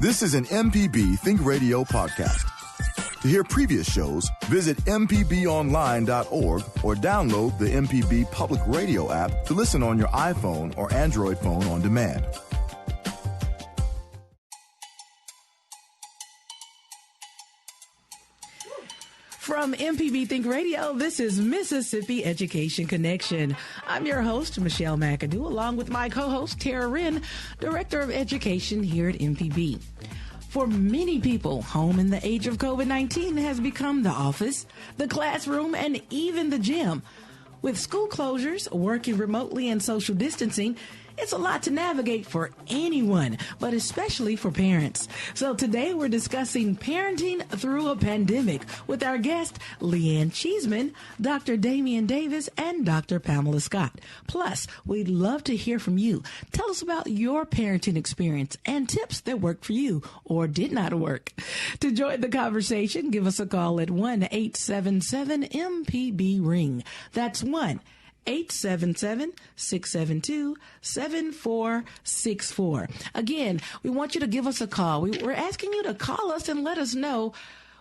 This is an MPB Think Radio podcast. To hear previous shows, visit mpbonline.org or download the MPB Public Radio app to listen on your iPhone or Android phone on demand. From MPB Think Radio, this is Mississippi Education Connection. I'm your host, Michelle McAdoo, along with my co-host, Tara Wren, Director of Education here at MPB. For many people, home in the age of COVID-19 has become the office, the classroom, and even the gym. With school closures, working remotely, and social distancing, it's a lot to navigate for anyone, but especially for parents. So today we're discussing parenting through a pandemic with our guest, LeighAnne Cheeseman, Dr. Damien Davis, and Dr. Pamela Scott. Plus, we'd love to hear from you. Tell us about your parenting experience and tips that worked for you or did not work. To join the conversation, give us a call at 1-877-MPB-RING. That's 1-877-672-7464. Again, we want you to give us a call. We're asking you to call us and let us know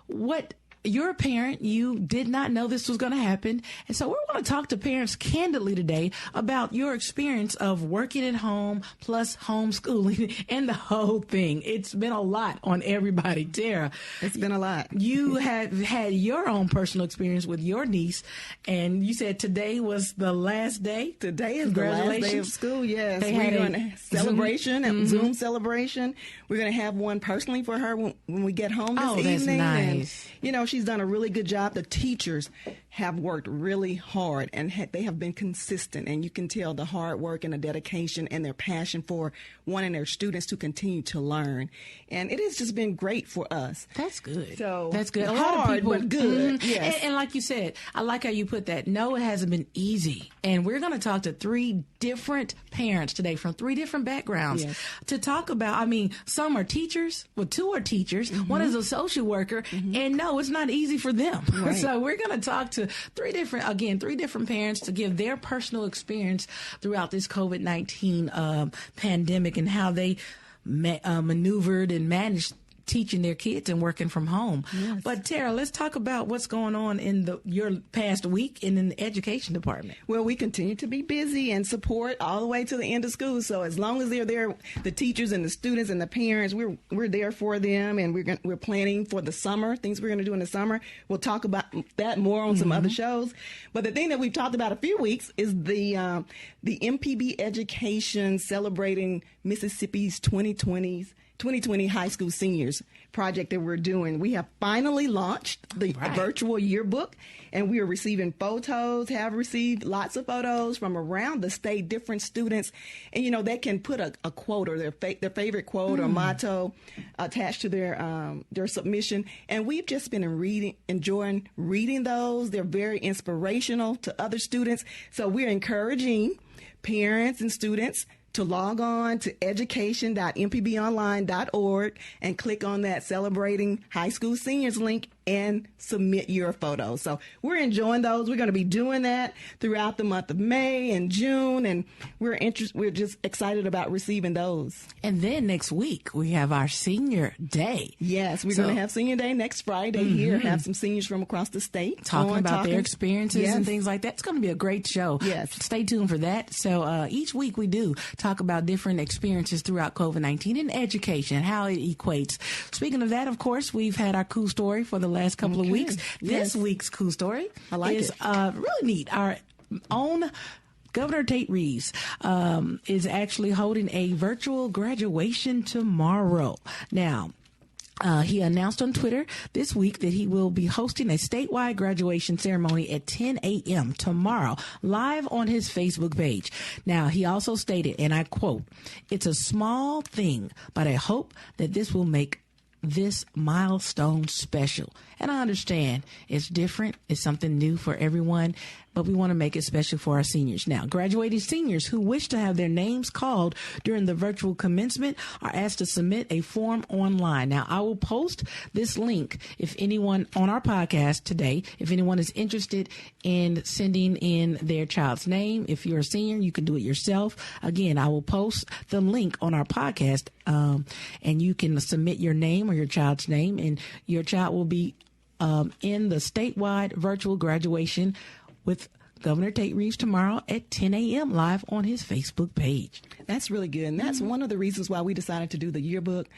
what you're a parent. You did not know this was going to happen. And so we're going to talk to parents candidly today about your experience of working at home plus homeschooling and the whole thing. It's been a lot on everybody. Tara, it's been a lot. You have had your own personal experience with your niece, and you said today was the last day. Today is the last day of school, yes. We're going to celebration, a Zoom celebration. We're going to have one personally for her when we get home this evening. That's nice. And, she's done a really good job. The teachers have worked really hard, and they have been consistent. And you can tell the hard work and the dedication and their passion for wanting their students to continue to learn. And it has just been great for us. That's good. So that's good. A lot of people, but good. Yes. And like you said, I like how you put that. No, it hasn't been easy. And we're going to talk to three different parents today from three different backgrounds to talk about, some are teachers. Well, two are teachers. One is a social worker. And no, it's not easy for them. Right. So we're going to talk to three different parents to give their personal experience throughout this COVID-19 pandemic and how they maneuvered and managed teaching their kids and working from home. Yes. But Tara, let's talk about what's going on in your past week in the education department. Well, we continue to be busy and support all the way to the end of school. So as long as they're there, the teachers and the students and the parents, we're there for them, and we're planning for the summer, things we're going to do in the summer. We'll talk about that more on some other shows. But the thing that we've talked about a few weeks is the MPB Education celebrating Mississippi's 2020 high school seniors project that we're doing. We have finally launched the virtual yearbook, and we are receiving have received lots of photos from around the state, different students. And, they can put a quote or their favorite quote or motto attached to their submission. And we've just been enjoying reading those. They're very inspirational to other students. So we're encouraging parents and students to log on to education.mpbonline.org and click on that Celebrating High School Seniors link and submit your photos. So we're enjoying those. We're going to be doing that throughout the month of May and June, and we're just excited about receiving those. And then next week we have our Senior Day. Yes, we're going to have Senior Day next Friday here. Have some seniors from across the state talking about their experiences and things like that. It's going to be a great show. Yes, stay tuned for that. So each week we do talk about different experiences throughout COVID-19 and education and how it equates. Speaking of that, of course, we've had our cool story for the last couple of weeks. This week's cool story is really neat. Our own Governor Tate Reeves is actually holding a virtual graduation tomorrow. Now, he announced on Twitter this week that he will be hosting a statewide graduation ceremony at 10 a.m. tomorrow, live on his Facebook page. Now, he also stated, and I quote, "It's a small thing, but I hope that this will make this milestone special." And I understand it's different. It's something new for everyone. but we want to make it special for our seniors. Now, graduating seniors who wish to have their names called during the virtual commencement are asked to submit a form online. Now, I will post this link if anyone on our podcast today, if anyone is interested in sending in their child's name. If you're a senior, you can do it yourself. Again, I will post the link on our podcast, and you can submit your name or your child's name, and your child will be in the statewide virtual graduation with Governor Tate Reeves tomorrow at 10 a.m. live on his Facebook page. That's really good. And that's one of the reasons why we decided to do the yearbook.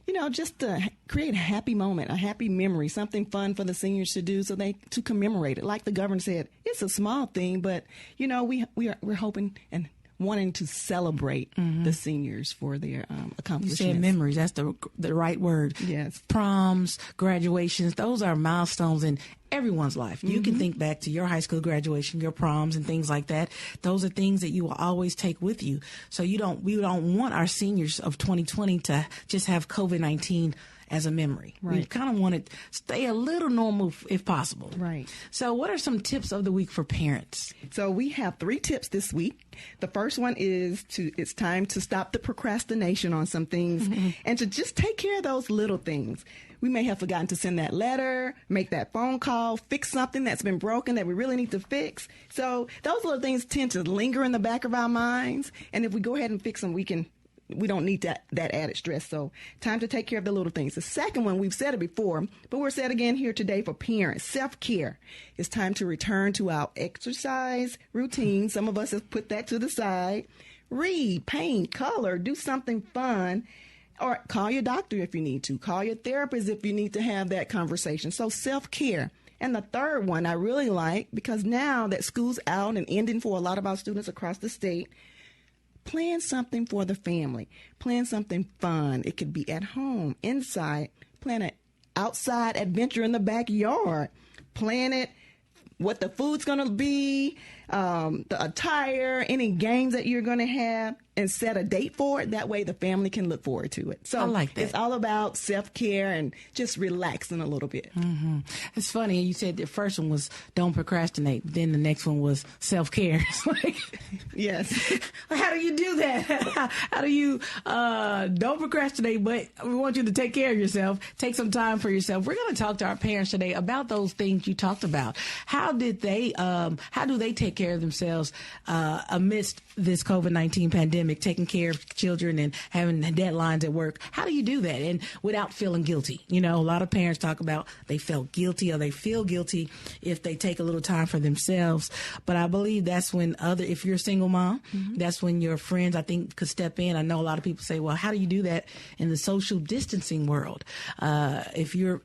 You know, just to create a happy moment, a happy memory, something fun for the seniors to do to commemorate it. Like the governor said, it's a small thing, but, you know, we're hoping and wanting to celebrate the seniors for their accomplishments. You said memories. That's the right word. Yes. Proms, graduations, those are milestones in everyone's life. You can think back to your high school graduation, your proms and things like that. Those are things that you will always take with you. So we don't want our seniors of 2020 to just have COVID-19 as a memory. Right. We kind of want to stay a little normal if possible. Right. So what are some tips of the week for parents? So we have 3 tips this week. The first one is it's time to stop the procrastination on some things and to just take care of those little things. We may have forgotten to send that letter, make that phone call, fix something that's been broken that we really need to fix. So those little things tend to linger in the back of our minds. And if we go ahead and fix them, we don't need that added stress. So time to take care of the little things. The second one, we've said it before, but we're said again here today for parents, self-care. It's time to return to our exercise routine. Some of us have put that to the side. Read, paint, color, do something fun, or call your doctor if you need to. Call your therapist if you need to have that conversation. So self-care. And the third one I really like, because now that school's out and ending for a lot of our students across the state, plan something for the family. Plan something fun. It could be at home, inside. Plan an outside adventure in the backyard. Plan it, what the food's going to be, the attire, any games that you're going to have, and set a date for it. That way the family can look forward to it. So I like that. It's all about self-care and just relaxing a little bit. It's funny. You said the first one was don't procrastinate. Then the next one was self-care. It's like, Yes. how do you do that? How do you don't procrastinate, but we want you to take care of yourself. Take some time for yourself. We're going to talk to our parents today about those things you talked about. How do they take care of themselves amidst this COVID-19 pandemic, taking care of children and having deadlines at work? How do you do that and without feeling guilty? You know, a lot of parents talk about they felt guilty or they feel guilty if they take a little time for themselves. But I believe that's when if you're a single mom, that's when your friends, I think, could step in. I know a lot of people say, well, how do you do that in the social distancing world? If you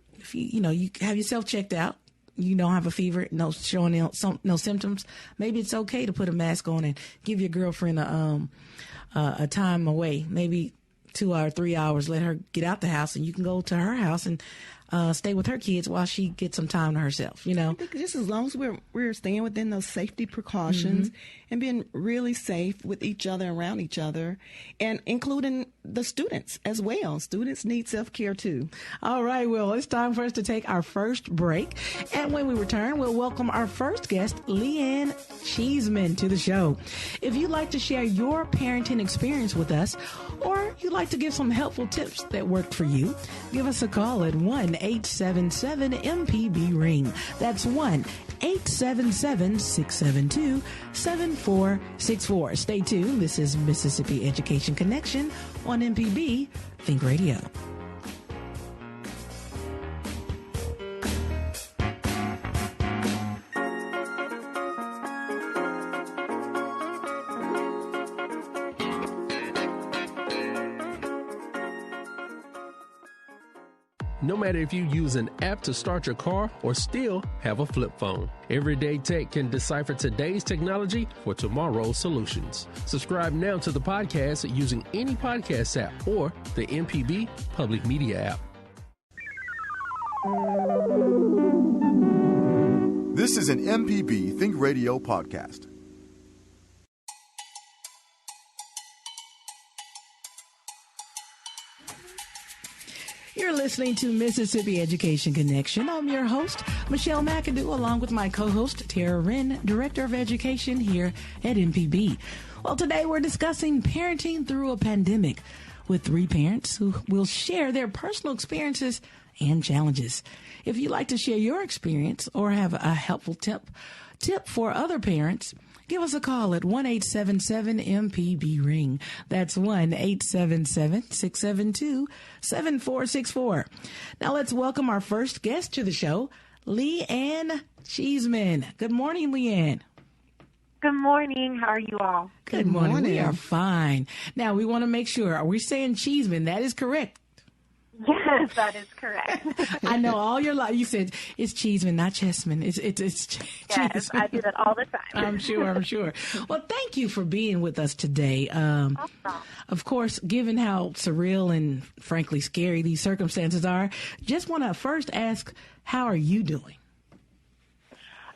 have yourself checked out, you don't have a fever, no symptoms, maybe it's okay to put a mask on and give your girlfriend a time away, maybe 2 or 3 hours. Let her get out the house, and you can go to her house and stay with her kids while she gets some time to herself. You know, I think just as long as we're staying within those safety precautions and being really safe with each other, around each other, and including the students as well. Students need self-care too. All right, well, it's time for us to take our first break. And when we return, we'll welcome our first guest, LeighAnne Cheeseman, to the show. If you'd like to share your parenting experience with us, or you'd like to give some helpful tips that worked for you, give us a call at 1-877-MPB-RING. That's 1-877-672-7464. Stay tuned. This is Mississippi Education Connection on MPB Think Radio. No matter if you use an app to start your car or still have a flip phone, Everyday Tech can decipher today's technology for tomorrow's solutions. Subscribe now to the podcast using any podcast app or the MPB Public Media app. This is an MPB Think Radio podcast. You're listening to Mississippi Education Connection. I'm your host, Michelle McAdoo, along with my co-host, Tara Wren, Director of Education here at MPB. Well, today we're discussing parenting through a pandemic with three parents who will share their personal experiences and challenges. If you'd like to share your experience or have a helpful tip for other parents, give us a call at 1-877-MPB-RING. That's 1-877-672-7464. Now let's welcome our first guest to the show, LeighAnne Cheeseman. Good morning, LeighAnne. Good morning. How are you all? Good morning. We are fine. Now we want to make sure, are we saying Cheeseman? That is correct. Yes, that is correct. I know all your life you said it's Cheeseman, not Chessman. It's Yes, Cheeseman. I do that all the time. I'm sure. Well, thank you for being with us today. Of course, given how surreal and frankly scary these circumstances are, just want to first ask, how are you doing?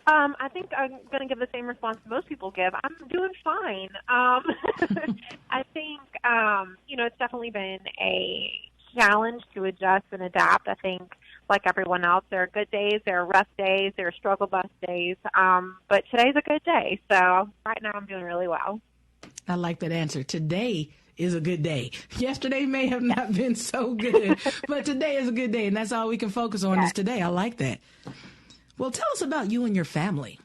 I think I'm going to give the same response most people give. I'm doing fine. I think, it's definitely been a challenge to adjust and adapt. I think, like everyone else, there are good days, there are rough days, there are struggle bus days, but today's a good day. So right now I'm doing really well. I like that answer. Today is a good day. Yesterday may have not been so good, but today is a good day, and that's all we can focus on is today. I like that. Well, tell us about you and your family.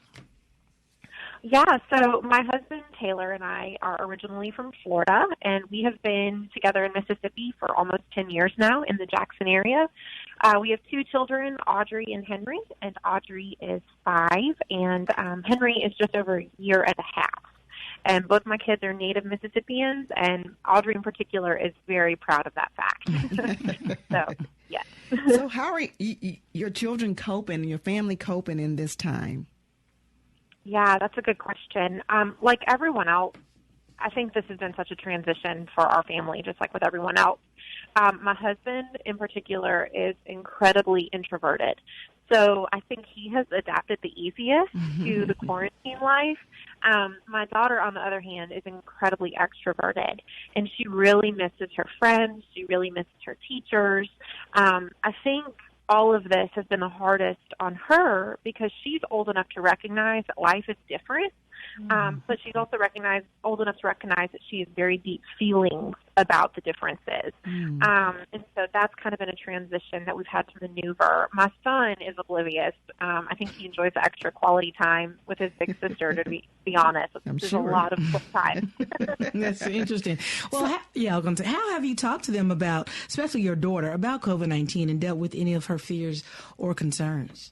Yeah, so my husband, Taylor, and I are originally from Florida, and we have been together in Mississippi for almost 10 years now in the Jackson area. We have two children, Audrey and Henry, and Audrey is 5, and Henry is just over a year and a half. And both my kids are native Mississippians, and Audrey in particular is very proud of that fact. So, yes. So how are your children coping, your family coping in this time? Yeah, that's a good question. Like everyone else, I think this has been such a transition for our family, just like with everyone else. My husband, in particular, is incredibly introverted. So I think he has adapted the easiest to the quarantine life. My daughter, on the other hand, is incredibly extroverted, and she really misses her friends. She really misses her teachers. I think all of this has been the hardest on her because she's old enough to recognize that life is different, but she's also old enough to recognize that she has very deep feelings about the differences. And so that's kind of been a transition that we've had to maneuver. My son is oblivious. I think he enjoys the extra quality time with his big sister, to be honest. There's a lot of time. That's interesting. Well, I was going to say, how have you talked to them about, especially your daughter, about COVID-19 and dealt with any of her fears or concerns?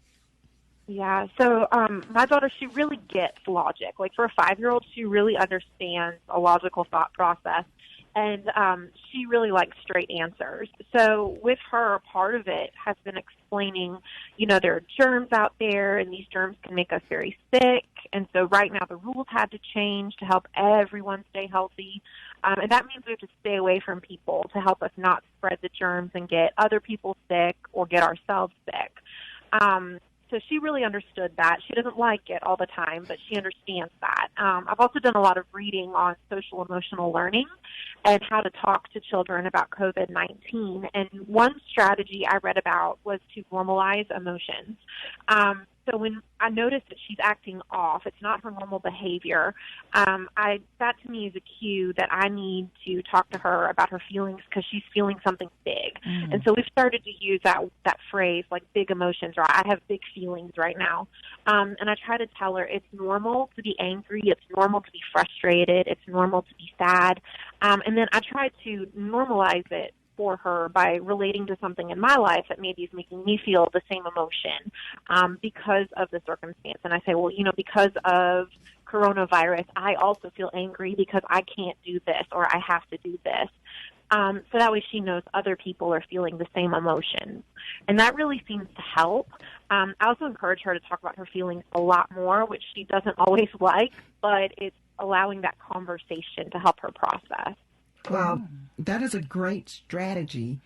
Yeah, so my daughter, she really gets logic. Like for a 5-year-old, she really understands a logical thought process, and she really likes straight answers. So with her, part of it has been explaining, there are germs out there, and these germs can make us very sick. And so right now the rules had to change to help everyone stay healthy. And that means we have to stay away from people to help us not spread the germs and get other people sick or get ourselves sick. So she really understood that. She doesn't like it all the time, but she understands that. I've also done a lot of reading on social emotional learning and how to talk to children about COVID-19. And one strategy I read about was to normalize emotions. So when I noticed that she's acting off, it's not her normal behavior, that to me is a cue that I need to talk to her about her feelings because she's feeling something big. And so we've started to use that phrase, like big emotions, or I have big feelings right now. And I try to tell her it's normal to be angry, it's normal to be frustrated, it's normal to be sad. And then I try to normalize it for her by relating to something in my life that maybe is making me feel the same emotion because of the circumstance. And I say, well, because of coronavirus, I also feel angry because I can't do this or I have to do this. So that way she knows other people are feeling the same emotions. And that really seems to help. I also encourage her to talk about her feelings a lot more, which she doesn't always like, but it's allowing that conversation to help her process. Well, that is a great strategy.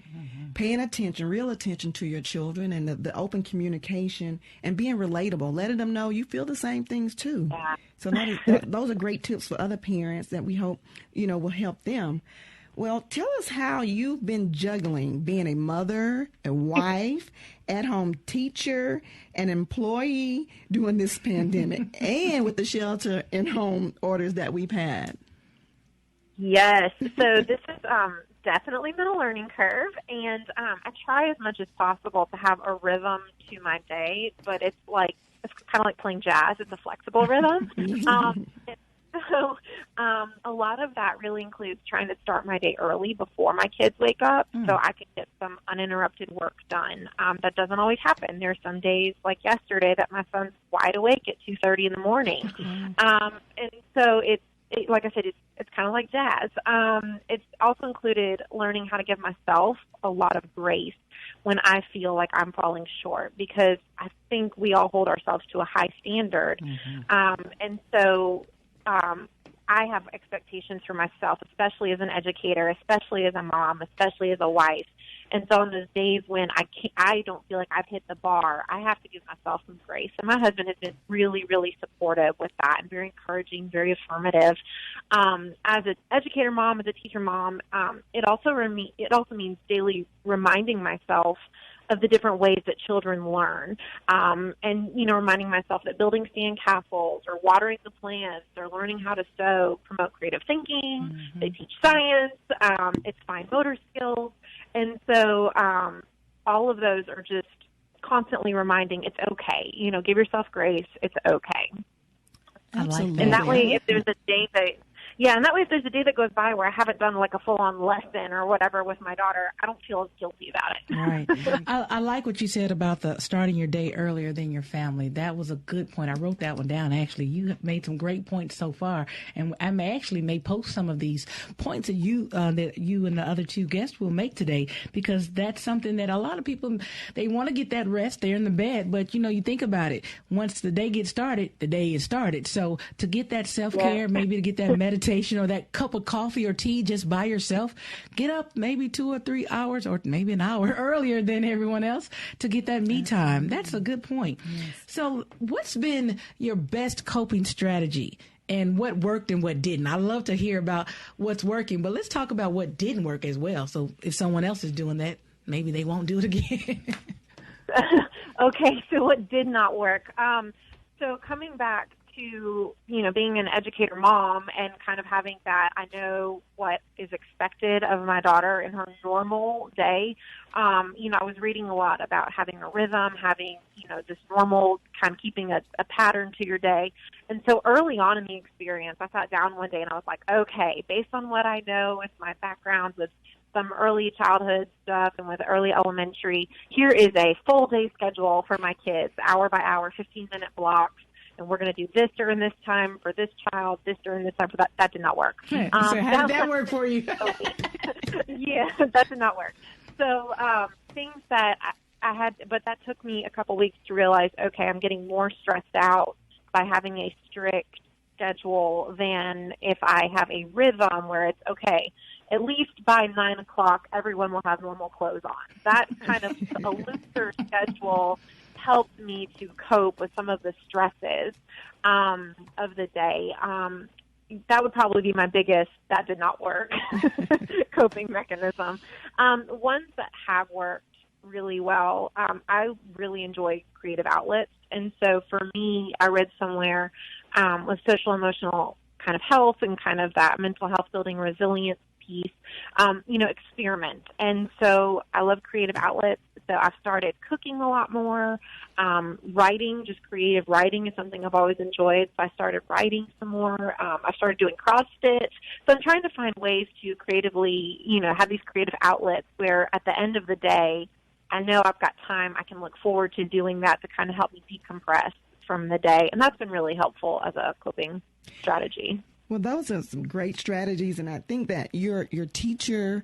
Paying attention, real attention to your children and the open communication and being relatable, letting them know you feel the same things too. Yeah. So those are great tips for other parents that we hope, will help them. Well, tell us how you've been juggling being a mother, a wife, at-home teacher, an employee during this pandemic, and with the shelter-in-home orders that we've had. Yes. So this is definitely been a learning curve, and I try as much as possible to have a rhythm to my day, but it's kind of like playing jazz. It's a flexible rhythm. So a lot of that really includes trying to start my day early before my kids wake up so I can get some uninterrupted work done. That doesn't always happen. There are some days like yesterday that my son's wide awake at 2:30 in the morning. And so like I said, it's kind of like jazz. It's also included learning how to give myself a lot of grace when I feel like I'm falling short, because I think we all hold ourselves to a high standard. And so I have expectations for myself, especially as an educator, especially as a mom, especially as a wife. And so on those days when I don't feel like I've hit the bar, I have to give myself some grace. And my husband has been really, really supportive with that and very encouraging, very affirmative. As an educator mom, as a teacher mom, it also means daily reminding myself of the different ways that children learn, and, reminding myself that building sandcastles or watering the plants or learning how to sew promote creative thinking. They teach science. It's fine motor skills. And so all of those are just constantly reminding it's okay. Give yourself grace. It's okay. Absolutely. And that way, if there's a day that goes by where I haven't done like a full-on lesson or whatever with my daughter, I don't feel as guilty about it. Right. I like what you said about the starting your day earlier than your family. That was a good point. I wrote that one down, actually. You have made some great points so far. And I may post some of these points that you and the other two guests will make today, because that's something that a lot of people, they want to get that rest. They're in the bed. But, you think about it. Once the day gets started, the day is started. So to get that self-care, maybe to get that meditation, or that cup of coffee or tea just by yourself, get up maybe 2 or 3 hours or maybe an hour earlier than everyone else to get that me time. That's a good point. Yes. So what's been your best coping strategy, and what worked and what didn't? I love to hear about what's working, but let's talk about what didn't work as well. So if someone else is doing that, maybe they won't do it again. Okay, so what did not work? So coming back to, being an educator mom and kind of having that, I know what is expected of my daughter in her normal day. I was reading a lot about having a rhythm, having, this normal kind of keeping a pattern to your day. And so early on in the experience, I sat down one day and I was like, okay, based on what I know with my background with some early childhood stuff and with early elementary, here is a full day schedule for my kids, hour by hour, 15-minute blocks. And we're going to do this during this time for this child, this during this time for that. That did not work. So how did that work for you? Yeah, that did not work. So things that I had, but that took me a couple weeks to realize, okay, I'm getting more stressed out by having a strict schedule than if I have a rhythm where it's, okay, at least by 9 o'clock, everyone will have normal clothes on. That kind of a looser schedule helped me to cope with some of the stresses of the day. That would probably be my biggest, that did not work, coping mechanism. Ones that have worked really well, I really enjoy creative outlets. And so for me, I read somewhere with social emotional kind of health and kind of that mental health building resilience piece, experiment. And so I love creative outlets. So I've started cooking a lot more. Writing, just creative writing is something I've always enjoyed. So I started writing some more. I started doing cross stitch. So I'm trying to find ways to creatively, have these creative outlets where at the end of the day, I know I've got time. I can look forward to doing that to kind of help me decompress from the day. And that's been really helpful as a coping strategy. Well, those are some great strategies, and I think that your teacher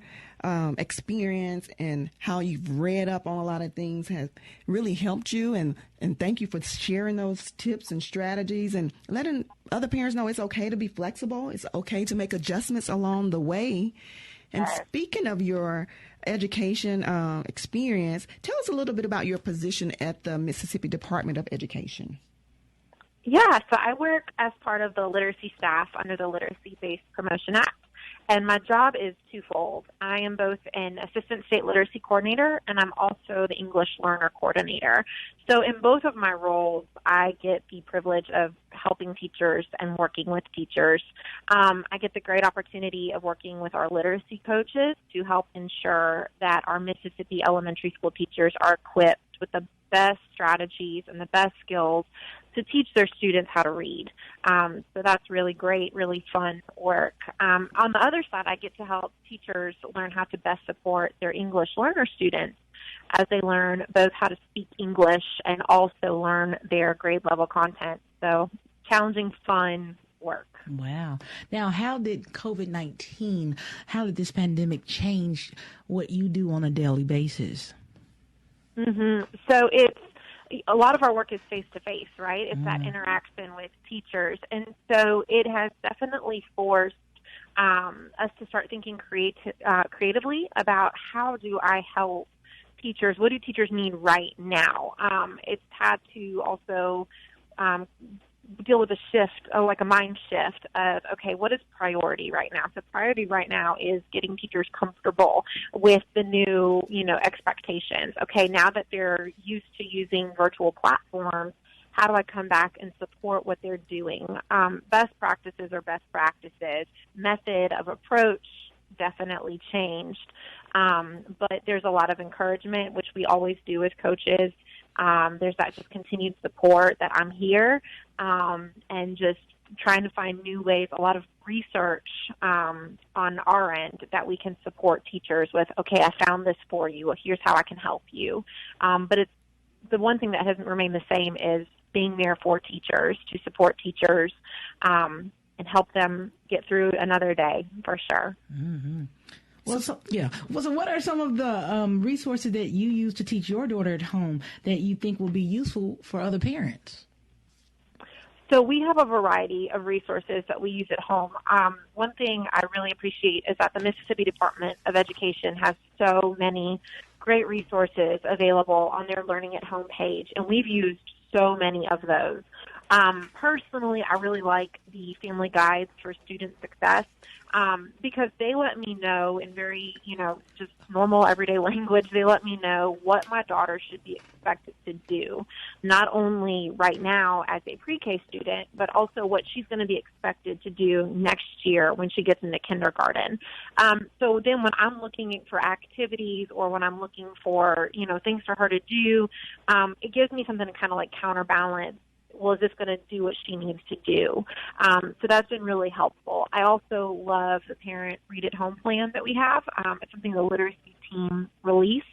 experience and how you've read up on a lot of things has really helped you, and thank you for sharing those tips and strategies and letting other parents know it's okay to be flexible. It's okay to make adjustments along the way. And speaking of your education experience, tell us a little bit about your position at the Mississippi Department of Education. Yeah, so I work as part of the literacy staff under the Literacy-Based Promotion Act. And my job is twofold. I am both an assistant state literacy coordinator, and I'm also the English learner coordinator. So in both of my roles, I get the privilege of helping teachers and working with teachers. I get the great opportunity of working with our literacy coaches to help ensure that our Mississippi elementary school teachers are equipped with the best strategies and the best skills to teach their students how to read. So that's really great, really fun work. On the other side, I get to help teachers learn how to best support their English learner students as they learn both how to speak English and also learn their grade level content. So challenging, fun work. Wow. Now, how did COVID-19, how did this pandemic change what you do on a daily basis? So a lot of our work is face-to-face, right? It's that interaction with teachers. And so it has definitely forced us to start thinking creatively about how do I help teachers, what do teachers need right now? It's had to also deal with a shift, like a mind shift of, okay, what is priority right now? So priority right now is getting teachers comfortable with the new, expectations. Okay, now that they're used to using virtual platforms, how do I come back and support what they're doing? Best practices are best practices. Method of approach definitely changed. But there's a lot of encouragement, which we always do as coaches. There's that just continued support that I'm here, and just trying to find new ways, a lot of research on our end that we can support teachers with, okay, I found this for you, here's how I can help you. But it's the one thing that hasn't remained the same is being there for teachers, to support teachers, and help them get through another day, for sure. Mm-hmm. Well, so what are some of the resources that you use to teach your daughter at home that you think will be useful for other parents? So we have a variety of resources that we use at home. One thing I really appreciate is that the Mississippi Department of Education has so many great resources available on their Learning at Home page, and we've used so many of those. Personally, I really like the family guides for student success because they let me know in very, just normal everyday language, they let me know what my daughter should be expected to do, not only right now as a pre-K student, but also what she's going to be expected to do next year when she gets into kindergarten. So then when I'm looking for activities or when I'm looking for, things for her to do, it gives me something to kind of like counterbalance. Well, is this going to do what she needs to do? So that's been really helpful. I also love the parent read-at-home plan that we have. It's something the literacy team released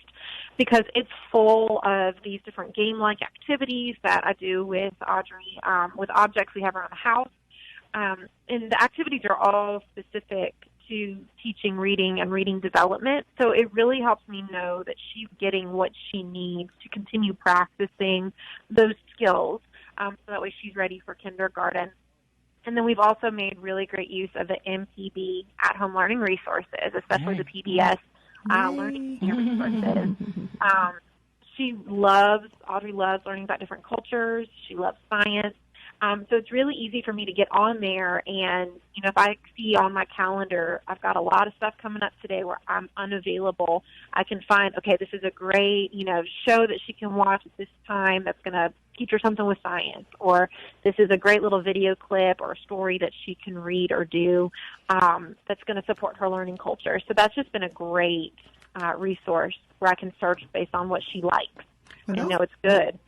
because it's full of these different game-like activities that I do with Audrey, with objects we have around the house. And the activities are all specific to teaching reading and reading development. So it really helps me know that she's getting what she needs to continue practicing those skills. So that way she's ready for kindergarten. And then we've also made really great use of the MPB at-home learning resources, especially the PBS learning resources. Audrey loves learning about different cultures. She loves science. So it's really easy for me to get on there and, if I see on my calendar, I've got a lot of stuff coming up today where I'm unavailable, I can find, okay, this is a great, show that she can watch at this time that's going to teach her something with science, or this is a great little video clip or a story that she can read or do that's going to support her learning culture. So that's just been a great resource where I can search based on what she likes. I know it's good.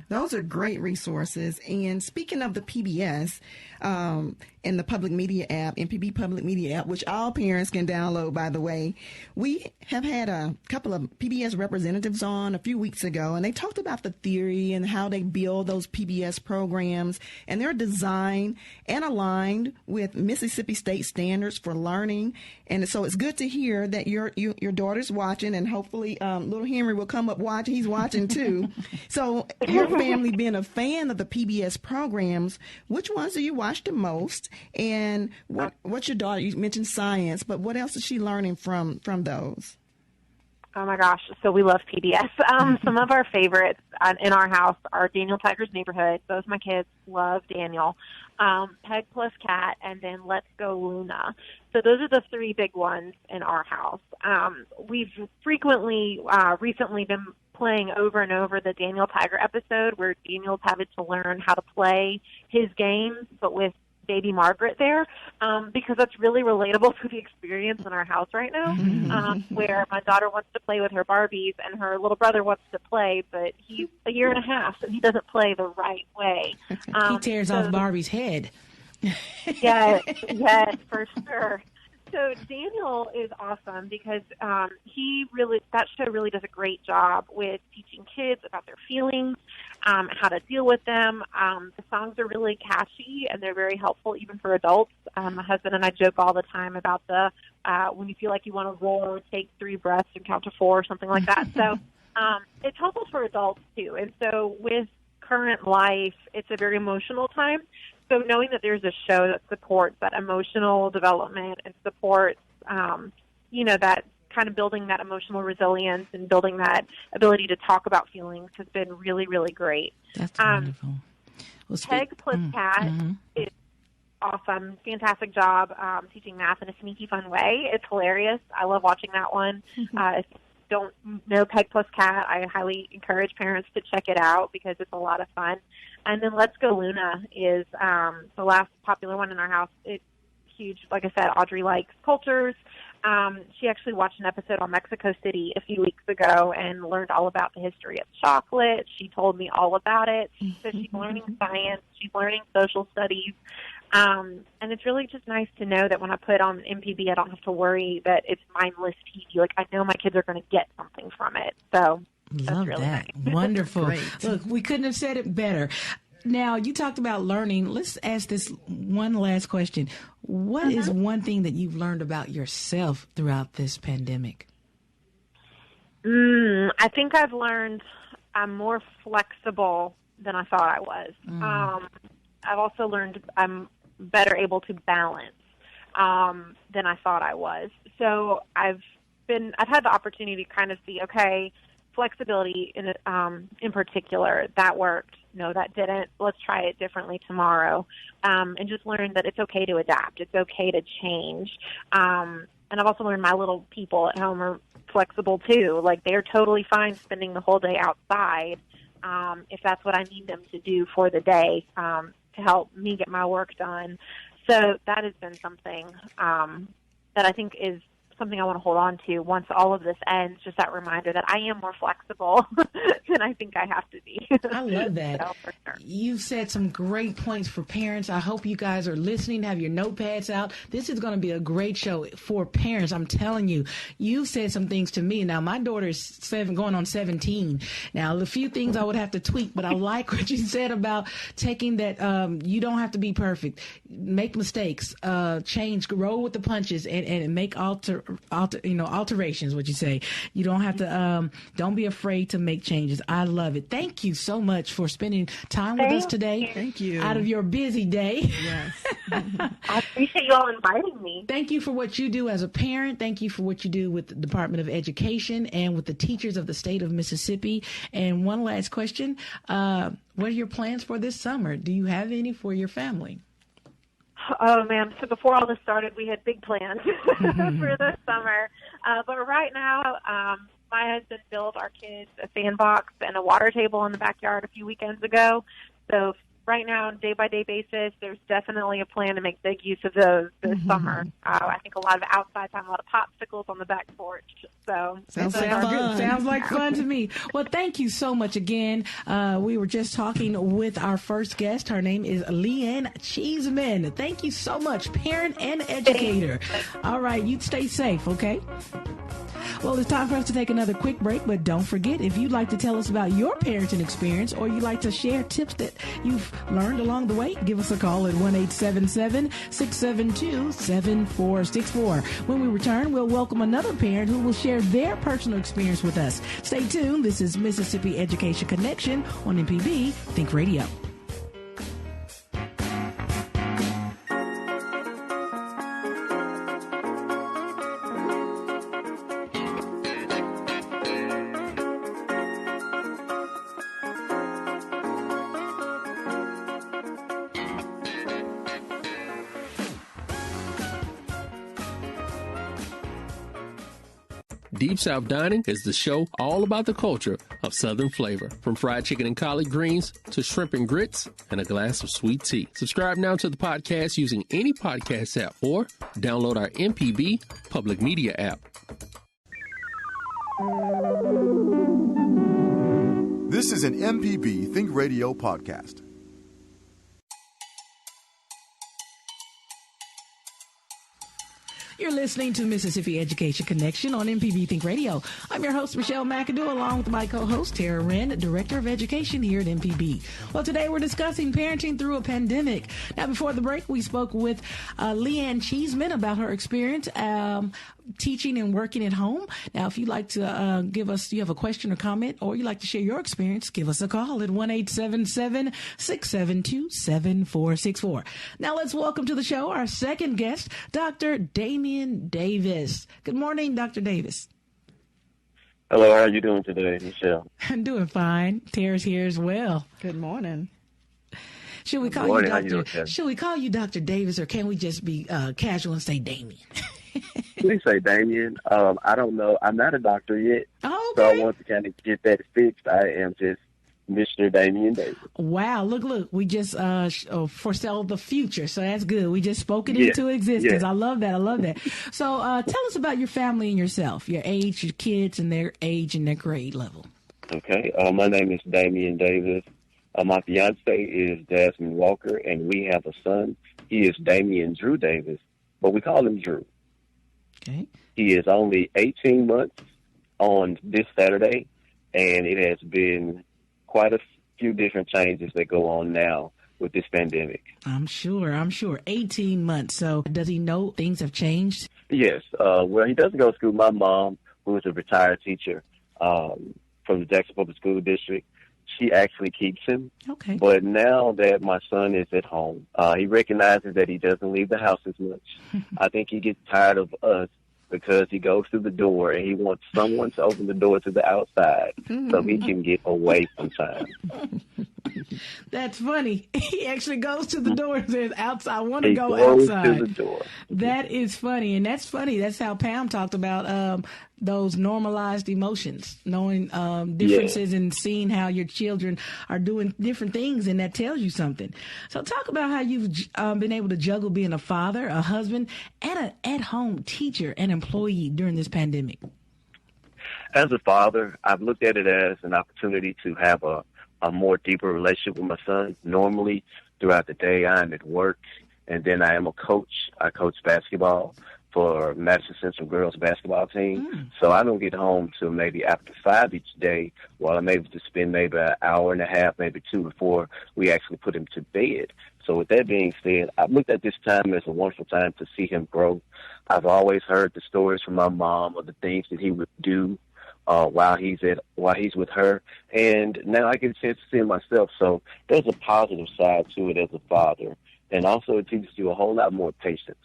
Those are great resources. And speaking of the PBS and the public media app, MPB public media app, which all parents can download, by the way, we have had a couple of PBS representatives on a few weeks ago, and they talked about the theory and how they build those PBS programs, and they're designed and aligned with Mississippi State standards for learning. And so it's good to hear that your daughter's watching, and hopefully little Henry will come up watching. He's watching too. So your family being a fan of the PBS programs, which ones do you watch the most? And what's your daughter? You mentioned science, but what else is she learning from those? Oh my gosh, so we love PBS. Some of our favorites in our house are Daniel Tiger's Neighborhood. Both my kids love Daniel. Peg Plus Cat, and then Let's Go Luna. So those are the three big ones in our house. We've frequently, recently been playing over and over the Daniel Tiger episode where Daniel's having to learn how to play his games, but with baby Margaret there, because that's really relatable to the experience in our house right now, where my daughter wants to play with her Barbies and her little brother wants to play, but he's a year and a half and he doesn't play the right way. He tears off Barbie's head. Yes, for sure. So Daniel is awesome because that show really does a great job with teaching kids about their feelings, how to deal with them. The songs are really catchy and they're very helpful even for adults. My husband and I joke all the time about when you feel like you want to roar, take 3 breaths and count to 4 or something like that. So it's helpful for adults too. And so with current life, it's a very emotional time. So knowing that there's a show that supports that emotional development and supports, that kind of building that emotional resilience and building that ability to talk about feelings has been really, really great. That's wonderful. Well, Peg Plus Cat is awesome. Fantastic job teaching math in a sneaky fun way. It's hilarious. I love watching that one. If you don't know Peg Plus Cat, I highly encourage parents to check it out because it's a lot of fun. And then Let's Go Luna is the last popular one in our house. It's huge. Like I said, Audrey likes cultures. She actually watched an episode on Mexico City a few weeks ago and learned all about the history of chocolate. She told me all about it. So she's learning science. She's learning social studies. And it's really just nice to know that when I put on MPB, I don't have to worry that it's mindless TV. Like, I know my kids are going to get something from it. So love really that. nice. Wonderful. Look, we couldn't have said it better. Now, you talked about learning. Let's ask this one last question. What is one thing that you've learned about yourself throughout this pandemic? I think I've learned I'm more flexible than I thought I was. I've also learned I'm better able to balance than I thought I was. So I've had the opportunity to kind of see, okay, flexibility in particular, that worked. No, that didn't. Let's try it differently tomorrow. And just learn that it's okay to adapt. It's okay to change. And I've also learned my little people at home are flexible too. Like, they're totally fine spending the whole day outside if that's what I need them to do for the day to help me get my work done. So that has been something that I think is something I want to hold on to once all of this ends, just that reminder that I am more flexible than I think I have to be. I love that. So, for sure. You've said some great points for parents. I hope you guys are listening, have your notepads out. This is going to be a great show for parents. I'm telling you, you said some things to me. Now, my daughter is 7, going on 17. Now, a few things I would have to tweak, but I like what you said about taking that you don't have to be perfect. Make mistakes, change, roll with the punches, and make alterations, what you say. You don't have to, don't be afraid to make changes. I love it. Thank you so much for spending time with us today. Thank you. Out of your busy day. Yes. I appreciate you all inviting me. Thank you for what you do as a parent. Thank you for what you do with the Department of Education and with the teachers of the state of Mississippi. And one last question. What are your plans for this summer? Do you have any for your family? Oh, man. So before all this started, we had big plans for the summer. But right now, my husband built our kids a sandbox and a water table in the backyard a few weekends ago. So right now, on a day-by-day basis, there's definitely a plan to make big use of those this summer. I think a lot of outside time, a lot of popsicles on the back porch. So Sounds like fun. Sounds like fun to me. Well, thank you so much again. We were just talking with our first guest. Her name is LeighAnne Cheeseman. Thank you so much, parent and educator. All right, you stay safe, okay? Well, it's time for us to take another quick break, but don't forget, if you'd like to tell us about your parenting experience or you'd like to share tips that you've learned along the way, give us a call at 1-877-672-7464. When we return, we'll welcome another parent who will share their personal experience with us. Stay tuned. This is Mississippi Education Connection on MPB Think Radio. Deep South Dining is the show all about the culture of Southern flavor, from fried chicken and collard greens to shrimp and grits and a glass of sweet tea. Subscribe now to the podcast using any podcast app or download our MPB public media app. This is an MPB Think Radio podcast. You're listening to Mississippi Education Connection on MPB Think Radio. I'm your host, Michelle McAdoo, along with my co-host, Tara Wren, Director of Education here at MPB. Well, today we're discussing parenting through a pandemic. Now, before the break, we spoke with LeighAnne Cheeseman about her experience teaching and working at home. Now, if you'd like to give us, you have a question or comment, or you'd like to share your experience, give us a call at 1-877-672-7464. Now, let's welcome to the show our second guest, Dr. Damien Davis. Good morning, Dr. Davis. Hello, how are you doing today, Michelle? I'm doing fine. Tara's here as well. Good morning. Should we call you Dr. Should we call you Dr. Davis, or can we just be casual and say Damien? Please say Damien. I don't know. I'm not a doctor yet, Oh, so okay. I want to kind of get that fixed. I am just Mr. Damien Davis. Wow, look. We just foresell the future, so that's good. We just spoke it into existence. Yeah. I love that. So tell us about your family and yourself, your age, your kids, and their age and their grade level. Okay. My name is Damien Davis. My fiance is Jasmine Walker, and we have a son. He is Damien Drew Davis, but we call him Drew. Okay. He is only 18 months on this Saturday, and it has been quite a few different changes that go on now with this pandemic. I'm sure. 18 months. So does he know things have changed? Yes. Well, he doesn't go to school. My mom, who is a retired teacher from the Jackson Public School District, she actually keeps him. Okay. But now that my son is at home, he recognizes that he doesn't leave the house as much. I think he gets tired of us because he goes through the door and he wants someone to open the door to the outside so he can get away sometimes. That's funny. He actually goes to the door and says, outside. I want to go goes outside. to the door. That is funny. And that's funny. That's how Pam talked about those normalized emotions, knowing differences and seeing how your children are doing different things, and that tells you something. So talk about how you've been able to juggle being a father, a husband, and an at-home teacher and employee during this pandemic. As a father, I've looked at it as an opportunity to have a more deeper relationship with my son. Normally, throughout the day, I'm at work, and then I am a coach. I coach basketball for Madison Central girls basketball team. So I don't get home till maybe after 5 each day, while I'm able to spend maybe an hour and a half, maybe two, before we actually put him to bed. So with that being said, I've looked at this time as a wonderful time to see him grow. I've always heard the stories from my mom of the things that he would do while he's with her, and now I get a chance to see it myself. So there's a positive side to it as a father, and also it teaches you a whole lot more patience.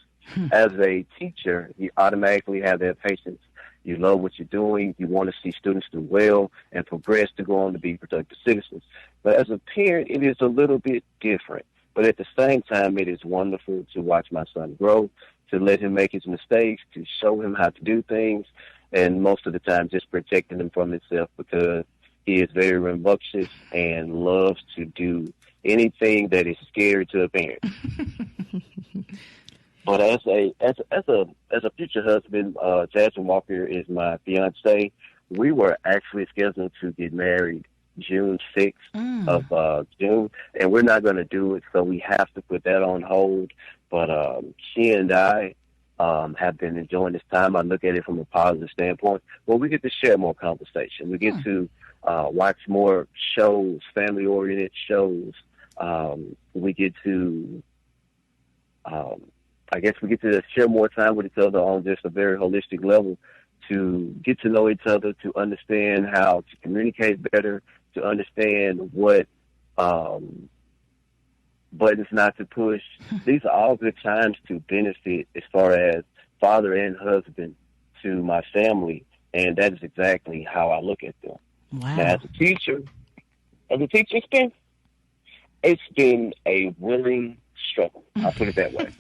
As a teacher, you automatically have that patience. You love what you're doing. You want to see students do well and progress to go on to be productive citizens. But as a parent, it is a little bit different. But at the same time, it is wonderful to watch my son grow, to let him make his mistakes, to show him how to do things, and most of the time just protecting him from himself, because he is very rambunctious and loves to do anything that is scary to a parent. But as a future husband, Jasmine Walker is my fiance. We were actually scheduled to get married June 6th of June, and we're not going to do it, so we have to put that on hold. But she and I have been enjoying this time. I look at it from a positive standpoint. Well, we get to share more conversation. We get to watch more shows, family-oriented shows. We get to, I guess we get to share more time with each other on just a very holistic level, to get to know each other, to understand how to communicate better, to understand what buttons not to push. These are all good times to benefit as far as father and husband to my family, and that is exactly how I look at them. Wow. Now, as a teacher, it's been a willing struggle. I'll put it that way.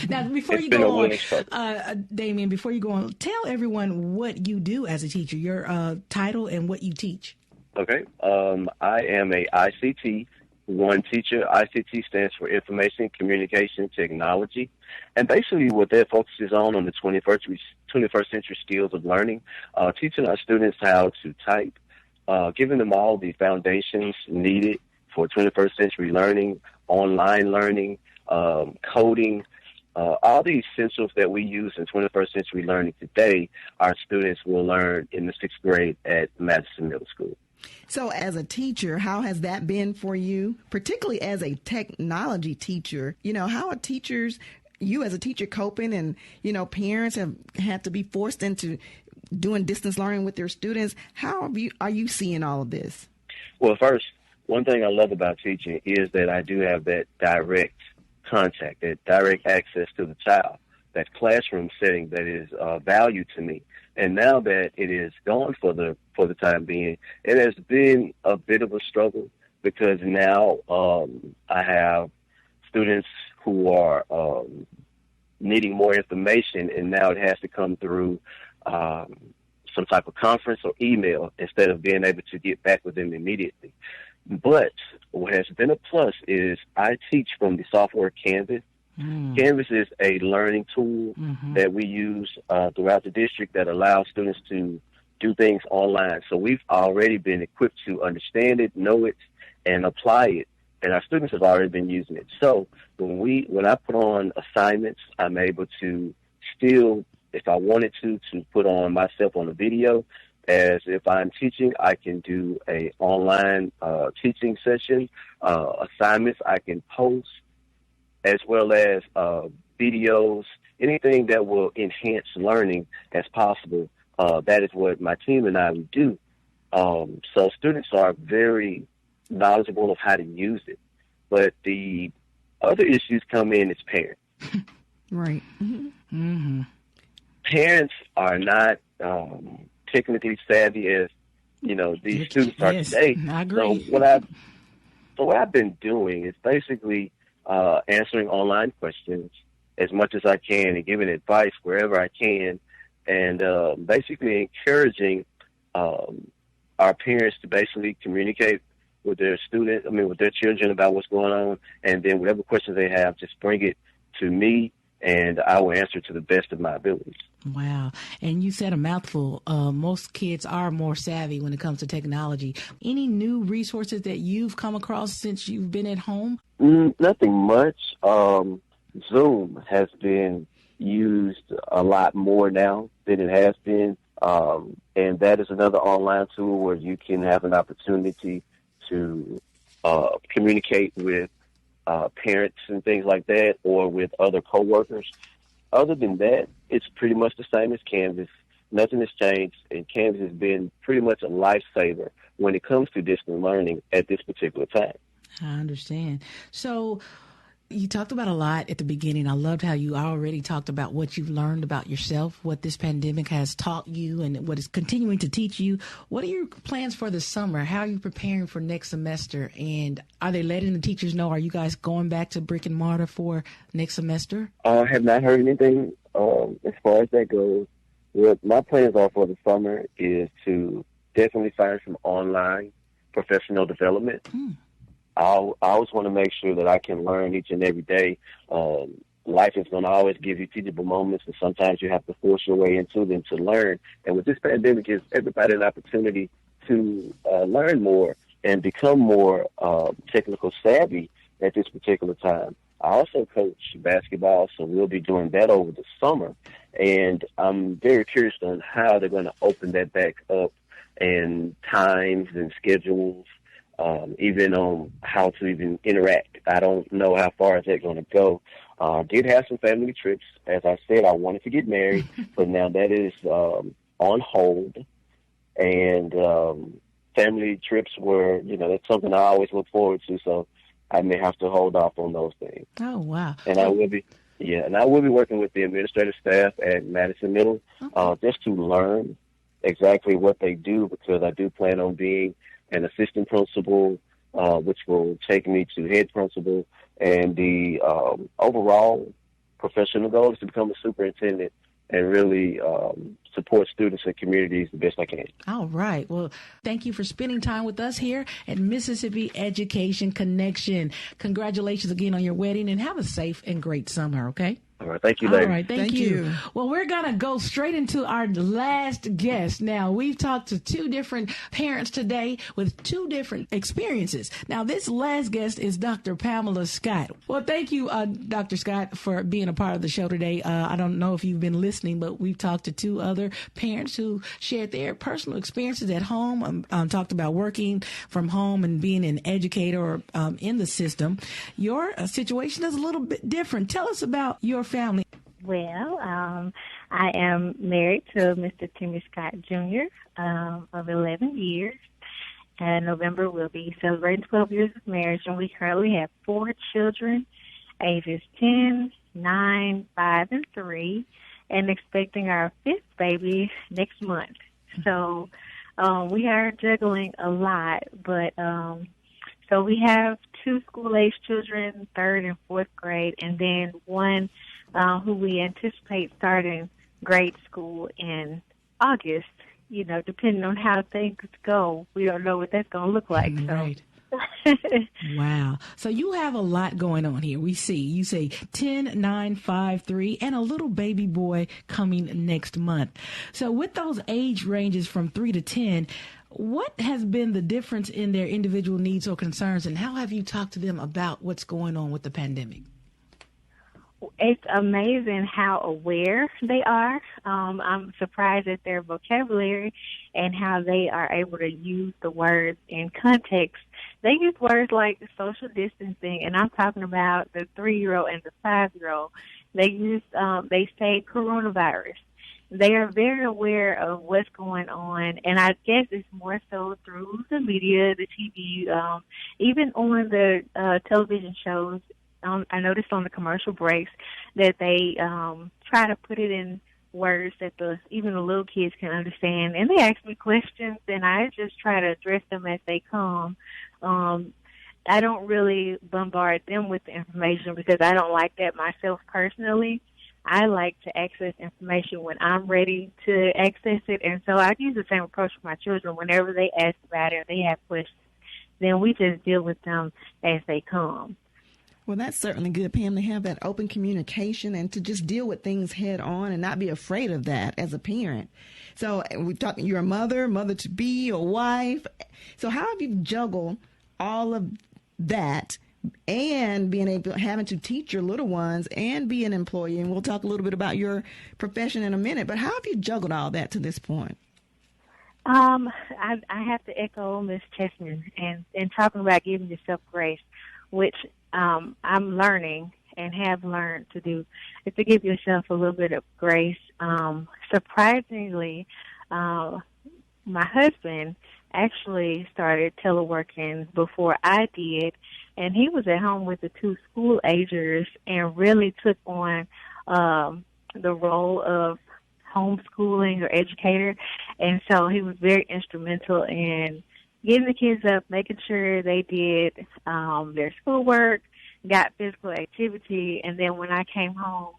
Now, before It's you been go a on, willing struggle. Damien, before you go on, tell everyone what you do as a teacher, your title and what you teach. Okay. I am a ICT one teacher. ICT stands for Information Communication Technology. And basically what that focuses on the 21st century skills of learning, teaching our students how to type, giving them all the foundations needed for 21st century learning, online learning, coding, all the essentials that we use in 21st century learning today, our students will learn in the 6th grade at Madison Middle School. So as a teacher, how has that been for you, particularly as a technology teacher? How are teachers, you as a teacher, coping? And, parents have had to be forced into doing distance learning with their students. How are you seeing all of this? Well, first, one thing I love about teaching is that I do have that direct contact, that direct access to the child, that classroom setting that is valued to me. And now that it is gone for the time being, it has been a bit of a struggle because now I have students who are needing more information, and now it has to come through some type of conference or email instead of being able to get back with them immediately. But what has been a plus is I teach from the software Canvas. Canvas is a learning tool that we use throughout the district that allows students to do things online. So we've already been equipped to understand it, know it, and apply it. And our students have already been using it. So when I put on assignments, I'm able to still, if I wanted to put on myself on a video. As if I'm teaching, I can do a online teaching session, assignments I can post, as well as videos, anything that will enhance learning as possible. That is what my team and I would do. So students are very knowledgeable of how to use it. But the other issues come in as parents. Right. Mm-hmm. Parents are not technically savvy as, these students are today. I agree. So what I've been doing is basically answering online questions as much as I can and giving advice wherever I can, and basically encouraging our parents to basically communicate with their with their children about what's going on, and then whatever questions they have, just bring it to me, and I will answer to the best of my abilities. Wow. And you said a mouthful. Most kids are more savvy when it comes to technology. Any new resources that you've come across since you've been at home? Nothing much. Zoom has been used a lot more now than it has been. And that is another online tool where you can have an opportunity to communicate with parents and things like that, or with other coworkers. Other than that, it's pretty much the same as Canvas. Nothing has changed, and Canvas has been pretty much a lifesaver when it comes to distance learning at this particular time. I understand. So you talked about a lot at the beginning. I loved how you already talked about what you've learned about yourself, what this pandemic has taught you, and what is continuing to teach you. What are your plans for the summer? How are you preparing for next semester? And are they letting the teachers know? Are you guys going back to brick and mortar for next semester? I have not heard anything as far as that goes. What my plans are for the summer is to definitely find some online professional development. I always want to make sure that I can learn each and every day. Life is going to always give you teachable moments, and sometimes you have to force your way into them to learn. And with this pandemic, gives everybody an opportunity to learn more and become more technical savvy at this particular time. I also coach basketball, so we'll be doing that over the summer. And I'm very curious on how they're going to open that back up, and times and schedules. Even on how to even interact. I don't know how far is that going to go. Did have some family trips. As I said, I wanted to get married, but now that is on hold. And family trips were, that's something I always look forward to, so I may have to hold off on those things. Oh, wow. And I will be working with the administrative staff at Madison Middle, just to learn exactly what they do, because I do plan on being an assistant principal, which will take me to head principal, And the overall professional goal is to become a superintendent and really support students and communities the best I can. All right. Well, thank you for spending time with us here at Mississippi Education Connection. Congratulations again on your wedding, and have a safe and great summer, okay? All right. Thank you, ladies. All right. Thank you. Well, we're going to go straight into our last guest. Now, we've talked to two different parents today with two different experiences. Now, this last guest is Dr. Pamela Scott. Well, thank you, Dr. Scott, for being a part of the show today. I don't know if you've been listening, but we've talked to two other parents who shared their personal experiences at home, talked about working from home and being an educator in the system. Your situation is a little bit different. Tell us about your family. Well, I am married to Mr. Timmy Scott Jr. Of 11 years. And November we'll be celebrating 12 years of marriage, and we currently have 4 children, ages 10, 9, 5, and 3, and expecting our 5th baby next month. So we are juggling a lot, but so we have 2 school-age children, 3rd and 4th grade, and then one who we anticipate starting grade school in August. You know, depending on how things go, we don't know what that's going to look like. So. Right. Wow. So you have a lot going on here. We see you say 10, 9, 5, 3, and a little baby boy coming next month. So with those age ranges from 3 to 10, what has been the difference in their individual needs or concerns, and how have you talked to them about what's going on with the pandemic? It's amazing how aware they are. I'm surprised at their vocabulary and how they are able to use the words in context. They use words like social distancing, and I'm talking about the 3-year-old and the 5-year-old. They say coronavirus. They are very aware of what's going on, and I guess it's more so through the media, the TV, even on the television shows. I noticed on the commercial breaks that they try to put it in words that even the little kids can understand. And they ask me questions, and I just try to address them as they come. I don't really bombard them with the information because I don't like that myself personally. I like to access information when I'm ready to access it. And so I use the same approach with my children. Whenever they ask about it or they have questions, then we just deal with them as they come. Well, that's certainly good, Pam, to have that open communication and to just deal with things head on and not be afraid of that as a parent. So we talked, you're a mother-to-be, a wife. So how have you juggled all of that and having to teach your little ones and be an employee? And we'll talk a little bit about your profession in a minute. But how have you juggled all that to this point? I have to echo Ms. Cheeseman and talking about giving yourself grace, which I'm learning and have learned to do, is to give yourself a little bit of grace. Surprisingly, my husband actually started teleworking before I did, and he was at home with the 2 school agers and really took on the role of homeschooling or educator. And so he was very instrumental in getting the kids up, making sure they did their schoolwork, got physical activity, and then when I came home,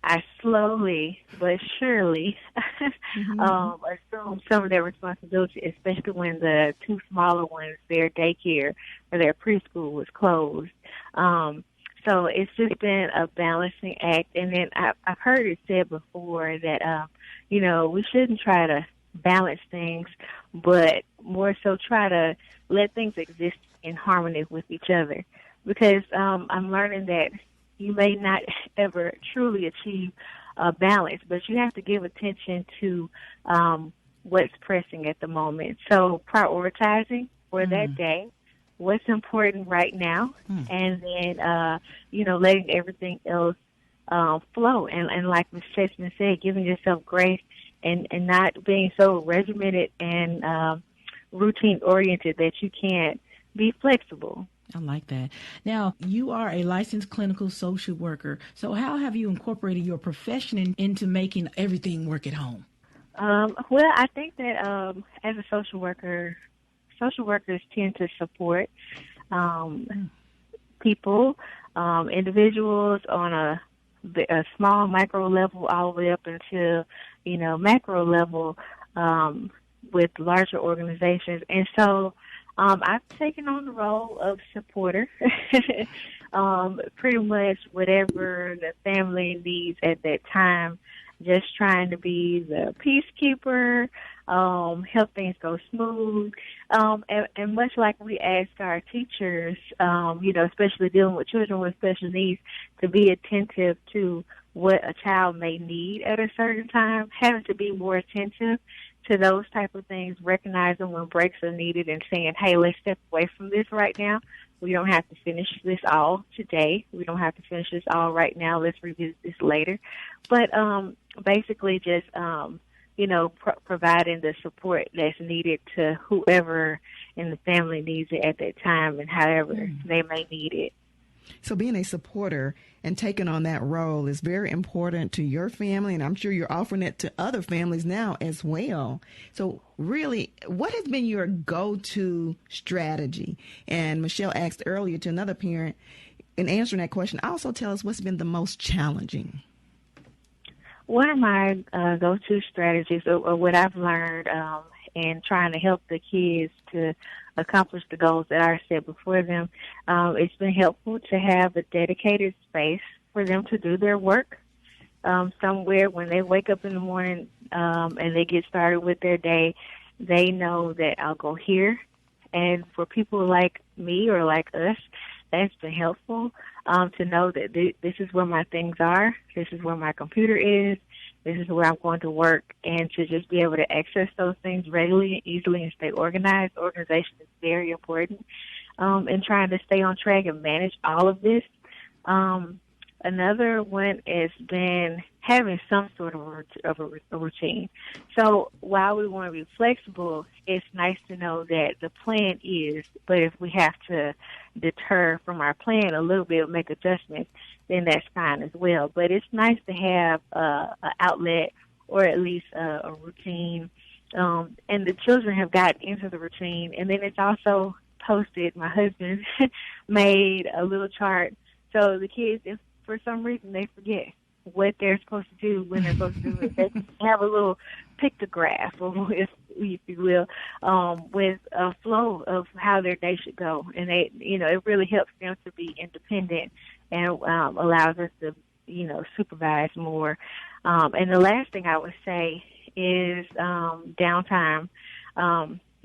I slowly but surely assumed some of their responsibility, especially when the 2 smaller ones, their daycare or their preschool was closed. So it's just been a balancing act. And then I've heard it said before that, we shouldn't try to balance things, but more so try to let things exist in harmony with each other. Because I'm learning that you may not ever truly achieve a balance, but you have to give attention to what's pressing at the moment. So prioritizing for that day, what's important right now, and then, letting everything else flow. And like Ms. Cheeseman said, giving yourself grace and not being so regimented and routine-oriented that you can't be flexible. I like that. Now, you are a licensed clinical social worker. So how have you incorporated your profession into making everything work at home? Well, I think that as a social worker, social workers tend to support people, individuals on a small micro level all the way up until, macro level with larger organizations. And so I've taken on the role of supporter. Pretty much whatever the family needs at that time, just trying to be the peacekeeper, help things go smooth. And much like we ask our teachers, especially dealing with children with special needs, to be attentive to what a child may need at a certain time, having to be more attentive to those type of things, recognizing when breaks are needed and saying, hey, let's step away from this right now. We don't have to finish this all today. We don't have to finish this all right now. Let's revisit this later. But basically just, providing the support that's needed to whoever in the family needs it at that time and however they may need it. So being a supporter and taking on that role is very important to your family, and I'm sure you're offering it to other families now as well. So really, what has been your go-to strategy? And Michelle asked earlier to another parent, in answering that question, also tell us what's been the most challenging. One of my go-to strategies, or what I've learned in trying to help the kids to accomplish the goals that are set before them, it's been helpful to have a dedicated space for them to do their work somewhere when they wake up in the morning and they get started with their day. They know that I'll go here. And for people like me or like us, that's been helpful to know that this is where my things are, this is where my computer is, this is where I'm going to work, and to just be able to access those things readily and easily and stay organized. Organization is very important in trying to stay on track and manage all of this. Another one has been having some sort of a routine. So while we want to be flexible, it's nice to know that the plan is, but if we have to deter from our plan a little bit or make adjustments, then that's fine as well. But it's nice to have an outlet or at least a routine. And the children have got into the routine. And then it's also posted. My husband made a little chart. So the kids, if for some reason they forget what they're supposed to do, when they're supposed to do it, they can have a little pictograph, or if you will, with a flow of how their day should go. And they, it really helps them to be independent and allows us to, supervise more. And the last thing I would say is downtime.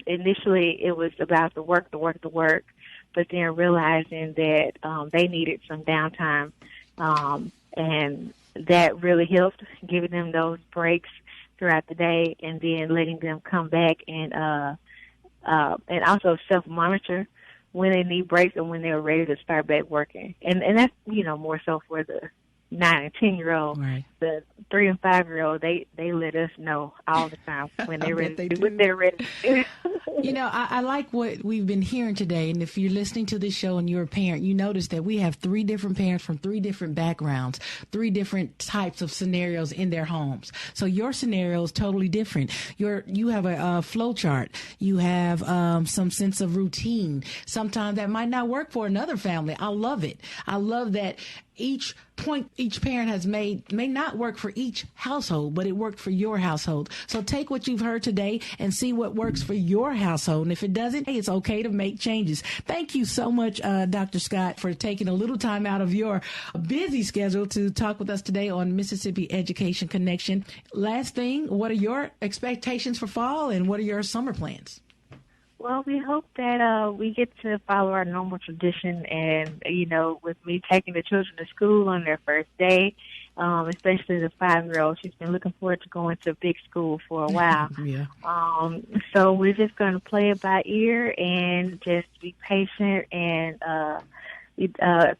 Initially, it was about the work, but then realizing that they needed some downtime, and that really helped, giving them those breaks throughout the day, and then letting them come back and also self-monitor when they need breaks and when they're ready to start back working. And that's, more so for the 9 and 10-year-old. Right. The 3 and 5-year-old, they let us know all the time when they're ready to do what they're ready to do. I like what we've been hearing today. And if you're listening to this show and you're a parent, you notice that we have 3 different parents from 3 different backgrounds, 3 different types of scenarios in their homes. So your scenario is totally different. You have a flow chart. You have some sense of routine. Sometimes that might not work for another family. I love it. I love that each point each parent has made may not work for each household, but it worked for your household. So take what you've heard today and see what works for your household. And if it doesn't, hey, it's okay to make changes. Thank you so much, Dr. Scott, for taking a little time out of your busy schedule to talk with us today on Mississippi Education Connection. Last thing, what are your expectations for fall and what are your summer plans? Well, we hope that we get to follow our normal tradition, and, with me taking the children to school on their first day, especially the 5-year-old, she's been looking forward to going to a big school for a while. Yeah. So we're just going to play it by ear and just be patient. And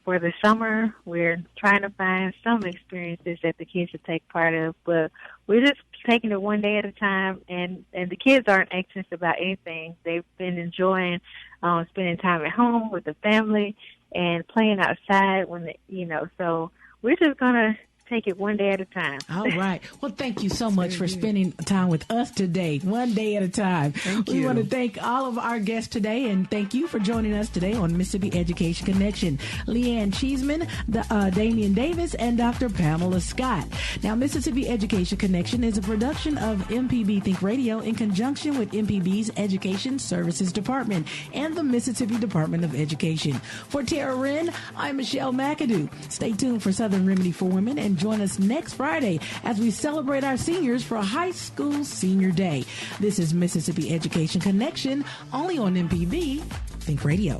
for the summer, we're trying to find some experiences that the kids should take part of, but we're just taking it one day at a time, and the kids aren't anxious about anything. They've been enjoying spending time at home with the family and playing outside so we're just gonna take it one day at a time. All right. Well, thank you so much for spending time with us today, one day at a time. We want to thank all of our guests today, and thank you for joining us today on Mississippi Education Connection. LeighAnne Cheeseman, Damien Davis, and Dr. Pamela Scott. Now, Mississippi Education Connection is a production of MPB Think Radio in conjunction with MPB's Education Services Department and the Mississippi Department of Education. For Tara Wren, I'm Michelle McAdoo. Stay tuned for Southern Remedy for Women and join us next Friday as we celebrate our seniors for High School Senior Day. This is Mississippi Education Connection, only on MPB Think Radio.